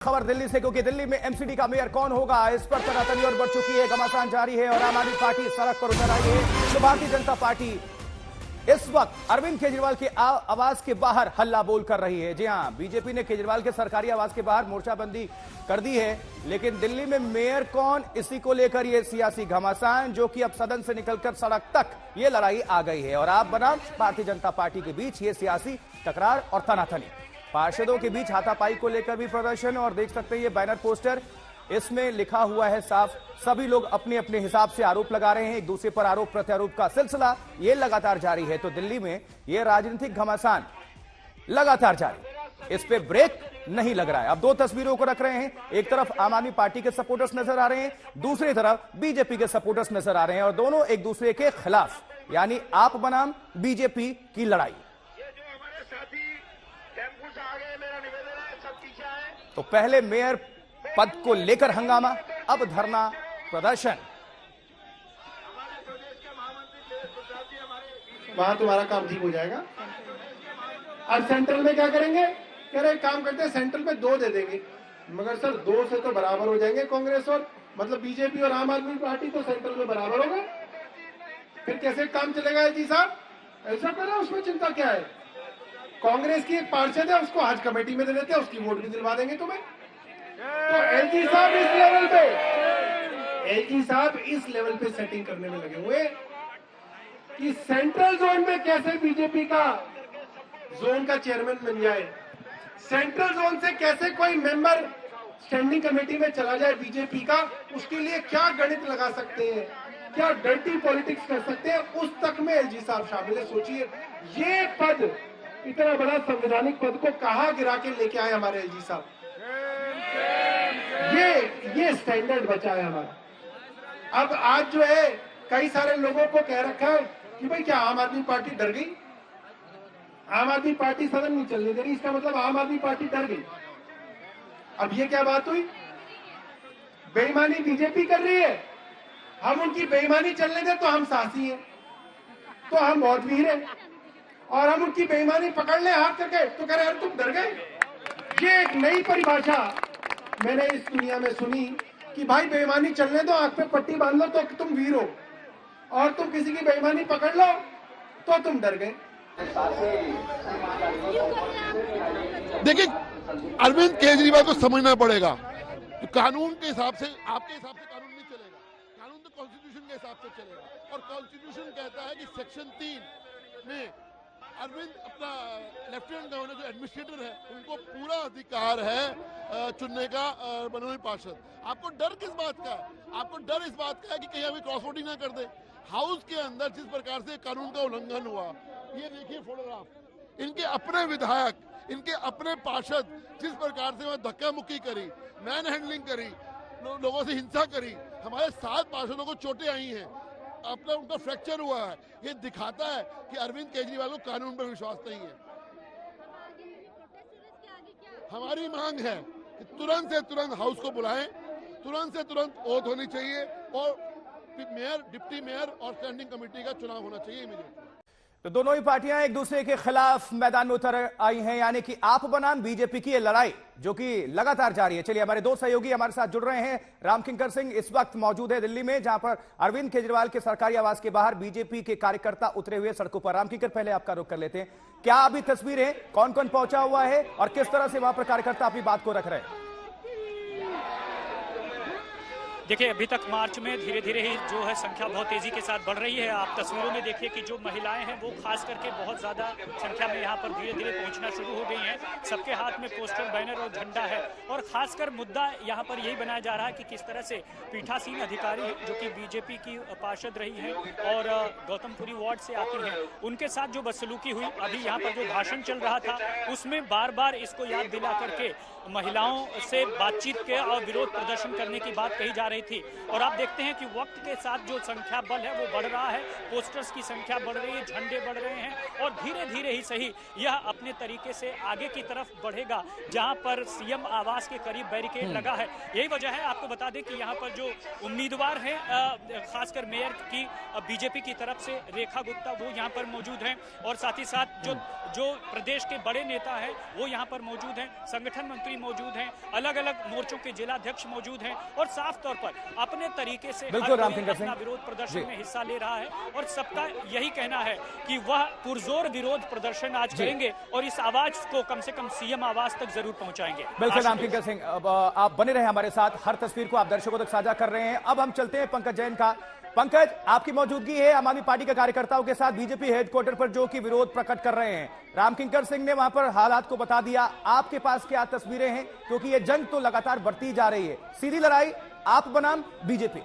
खबर दिल्ली से, क्योंकि दिल्ली में एमसीडी का मेयर कौन होगा, इस पर तनातनी और बढ़ चुकी है। घमासान जारी है और आम आदमी पार्टी सड़क पर उतर आई है। तो भारतीय जनता पार्टी इस वक्त अरविंद केजरीवाल के आवास के बाहर हल्ला बोल कर रही है। जी हां, बीजेपी ने केजरीवाल के सरकारी आवास के बाहर मोर्चाबंदी कर दी है, लेकिन दिल्ली में मेयर कौन, इसी को लेकर यह सियासी घमासान, जो कि अब सदन से निकलकर सड़क तक ये लड़ाई आ गई है। और आप बनाम भारतीय जनता पार्टी के बीच ये सियासी तकरार और तनातनी, पार्षदों के बीच हाथापाई को लेकर भी प्रदर्शन। और देख सकते हैं ये बैनर पोस्टर, इसमें लिखा हुआ है साफ, सभी लोग अपने अपने हिसाब से आरोप लगा रहे हैं। एक दूसरे पर आरोप प्रत्यारोप का सिलसिला ये लगातार जारी है। तो दिल्ली में ये राजनीतिक घमासान लगातार जारी, इस पे ब्रेक नहीं लग रहा है। अब दो तस्वीरों को रख रहे हैं, एक तरफ आम आदमी पार्टी के सपोर्टर्स नजर आ रहे हैं, दूसरी तरफ बीजेपी के सपोर्टर्स नजर आ रहे हैं, और दोनों एक दूसरे के खिलाफ, यानी आप बनाम बीजेपी की लड़ाई। तो पहले मेयर पद को लेकर हंगामा, अब धरना प्रदर्शन। वहां तुम्हारा काम ठीक हो जाएगा। अब सेंट्रल में क्या करेंगे? कह रहे काम करते हैं सेंट्रल में 2 दे देंगे, मगर सर 2 से तो बराबर हो जाएंगे कांग्रेस और मतलब बीजेपी और आम आदमी पार्टी, तो सेंट्रल में बराबर होगा। फिर कैसे काम चलेगा जी साहब? ऐसा करें, उसमें चिंता क्या है? कांग्रेस की एक पार्षद है, उसको हज कमेटी में दे देते हैं, उसकी वोट भी दिलवा देंगे तुम्हें। तो एलजी साहब इस लेवल पे, एलजी साहब इस लेवल पे सेटिंग करने में लगे हुए कि सेंट्रल जोन में कैसे बीजेपी का जोन का चेयरमैन बन जाए, सेंट्रल जोन से कैसे कोई मेंबर स्टैंडिंग कमेटी में चला जाए बीजेपी का, उसके लिए क्या गणित लगा सकते हैं, क्या डर्टी पॉलिटिक्स कर सकते हैं, उस तक में एलजी साहब शामिल है। सोचिए, ये पद, इतना बड़ा संवैधानिक पद को कहां गिरा के लेके आए हमारे एलजी साहब। ये स्टैंडर्ड बचा है हमारा। अब आज जो है कई सारे लोगों को कह रखा है कि भाई क्या आम आदमी पार्टी डर गई, आम आदमी पार्टी सदन नहीं चलने दे रही, इसका मतलब आम आदमी पार्टी डर गई। अब ये क्या बात हुई? बेईमानी बीजेपी कर रही है, हम उनकी बेईमानी चलने दें तो हम साहसी हैं, तो हम बहुत वीर हैं, और हम उनकी बेईमानी पकड़ ले हाथ करके तो कह रहे हैं तुम डर गए। ये एक नई परिभाषा मैंने इस दुनिया में सुनी कि भाई बेईमानी चलने दो, आंख पे पट्टी बांध लो तो तुम वीर हो, और तुम किसी की बेईमानी पकड़ लो तो तुम डर गए। देखिए, अरविंद केजरीवाल को समझना पड़ेगा कि कानून के हिसाब से, आपके हिसाब से कानून नहीं चलेगा, कानून तो कॉन्स्टिट्यूशन के हिसाब से चलेगा। और कॉन्स्टिट्यूशन कहता है कि सेक्शन 3 में अरविंद अपना लेफ्टिनेंट गवर्नर जो एडमिनिस्ट्रेटर है, उनको पूरा अधिकार है चुनने का बनोनी पार्षद। आपको डर किस बात का है? आपको डर इस बात का है कि कहीं अभी क्रॉस वोटिंग ना कर दे। हाउस के अंदर जिस प्रकार से कानून का उल्लंघन हुआ, ये देखिए फोटोग्राफ, इनके अपने विधायक, इनके अपने पार्षद जिस प्रकार से वहां धक्का मुक्की करी, मैन हैंडलिंग करी, लोगों से हिंसा करी, हमारे 7 पार्षदों को चोटें आई हैं, अपना उनका फ्रैक्चर हुआ है। ये दिखाता है कि अरविंद केजरीवाल को कानून पर विश्वास नहीं है। हमारी मांग है कि तुरंत से तुरंत हाउस को बुलाएं, तुरंत से तुरंत ओथ होनी चाहिए, और मेयर, डिप्टी मेयर और स्टैंडिंग कमेटी का चुनाव होना चाहिए इमीडिएटली। तो दोनों ही पार्टियां एक दूसरे के खिलाफ मैदान में उतर आई हैं, यानी कि आप बनाम बीजेपी की ये लड़ाई जो कि लगातार जारी है। चलिए, हमारे 2 सहयोगी हमारे साथ जुड़ रहे हैं। रामकिंकर सिंह इस वक्त मौजूद है दिल्ली में, जहां पर अरविंद केजरीवाल के सरकारी आवास के बाहर बीजेपी के कार्यकर्ता उतरे हुए सड़कों पर। रामकिंकर, पहले आपका रुख कर लेते हैं, क्या अभी तस्वीरें, कौन कौन पहुंचा हुआ है और किस तरह से वहां पर कार्यकर्ता अपनी बात को रख रहे हैं? देखिए, अभी तक मार्च में धीरे धीरे ही जो है संख्या बहुत तेजी के साथ बढ़ रही है। आप तस्वीरों में देखिए कि जो महिलाएं हैं वो खास करके बहुत ज्यादा संख्या में यहाँ पर धीरे धीरे पहुंचना शुरू हो गई हैं। सबके हाथ में पोस्टर, बैनर और झंडा है, और खासकर मुद्दा यहाँ पर यही बनाया जा रहा है कि किस तरह से पीठासीन अधिकारी जो कि बीजेपी की पार्षद रही हैं और गौतमपुरी वार्ड से आती हैं, उनके साथ जो बदसलूकी हुई, अभी यहाँ पर जो भाषण चल रहा था उसमें बार बार इसको याद दिला करके महिलाओं से बातचीत के और विरोध प्रदर्शन करने की बात कही जा रही नहीं थी। और आप देखते हैं कि वक्त के साथ जो संख्या बल है वो बढ़ रहा है, पोस्टर्स की संख्या बढ़ रही है, झंडे बढ़ रहे हैं और धीरे धीरे ही सही यह अपने तरीके से आगे की तरफ बढ़ेगा, जहां पर सीएम आवास के करीब बैरिकेड लगा है। यही वजह है, आपको बता दें कि यहाँ पर जो उम्मीदवार हैं, खासकर मेयर की बीजेपी की तरफ से रेखा गुप्ता, वो यहाँ पर मौजूद हैं और साथ ही साथ जो प्रदेश के बड़े नेता हैं वो यहाँ पर मौजूद हैं, संगठन मंत्री मौजूद हैं, अलग अलग मोर्चों के जिलाध्यक्ष मौजूद हैं और साफ तौर पर अपने तरीके से अपना विरोध प्रदर्शन में हिस्सा ले रहा है और सबका यही कहना है कि वह पुरजोर विरोध प्रदर्शन आज करेंगे और इस आवाज को कम से कम सीएम आवास तक जरूर पहुंचाएंगे। बिल्कुल रामकिंकर सिंह, आप बने रहे हमारे साथ, हर तस्वीर को आप दर्शकों तक साझा कर रहे हैं। अब हम चलते हैं पंकज जैन का। पंकज, आपकी मौजूदगी है आम आदमी पार्टी के कार्यकर्ताओं के साथ बीजेपी हेडक्वार्टर पर, जो कि विरोध प्रकट कर रहे हैं। रामकिंकर सिंह ने वहां पर हालात को बता दिया, आपके पास क्या तस्वीरें हैं? क्योंकि ये जंग तो लगातार बढ़ती जा रही है, सीधी लड़ाई आप बनाम बीजेपी।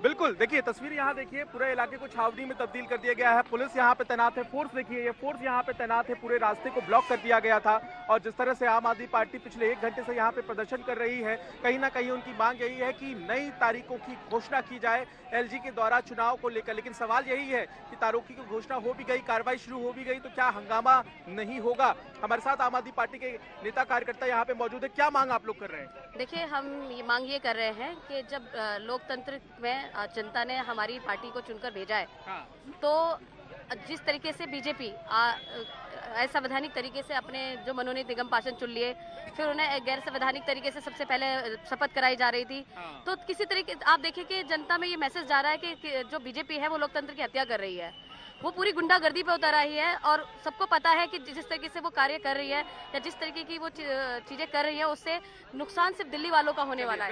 बिल्कुल, देखिए तस्वीर यहाँ देखिए, पूरे इलाके को छावनी में तब्दील कर दिया गया है, पुलिस यहाँ पे तैनात है, फोर्स देखिए ये फोर्स यहाँ पे तैनात है, पूरे रास्ते को ब्लॉक कर दिया गया था। और जिस तरह से आम आदमी पार्टी पिछले 1 घंटे से यहाँ पे प्रदर्शन कर रही है, कहीं ना कहीं उनकी मांग यही है कि नई तारीखों की घोषणा की जाए एलजी के द्वारा चुनाव को लेकर। लेकिन सवाल यही है कि तारीखों की घोषणा हो भी गई, कार्रवाई शुरू हो भी गई, तो क्या हंगामा नहीं होगा? हमारे साथ आम आदमी पार्टी के नेता कार्यकर्ता यहाँ पे मौजूद है, क्या मांग आप लोग कर रहे हैं? देखिए, हम ये मांग ये कर रहे हैं कि जब लोकतंत्र में जनता ने हमारी पार्टी को चुनकर भेजा है, तो जिस तरीके से बीजेपी असंवैधानिक तरीके से अपने जो मनोनीत निगम पार्षद चुन लिए, फिर उन्हें गैर संवैधानिक तरीके से सबसे पहले शपथ कराई जा रही थी, तो किसी तरीके आप देखिए कि जनता में ये मैसेज जा रहा है कि जो बीजेपी है वो लोकतंत्र की हत्या कर रही है, वो पूरी गुंडागर्दी पे उतर आई है। और सबको पता है कि जिस तरीके से वो कार्य कर रही है या जिस तरीके की वो चीजें कर रही है, उससे नुकसान सिर्फ दिल्ली वालों का होने वाला है।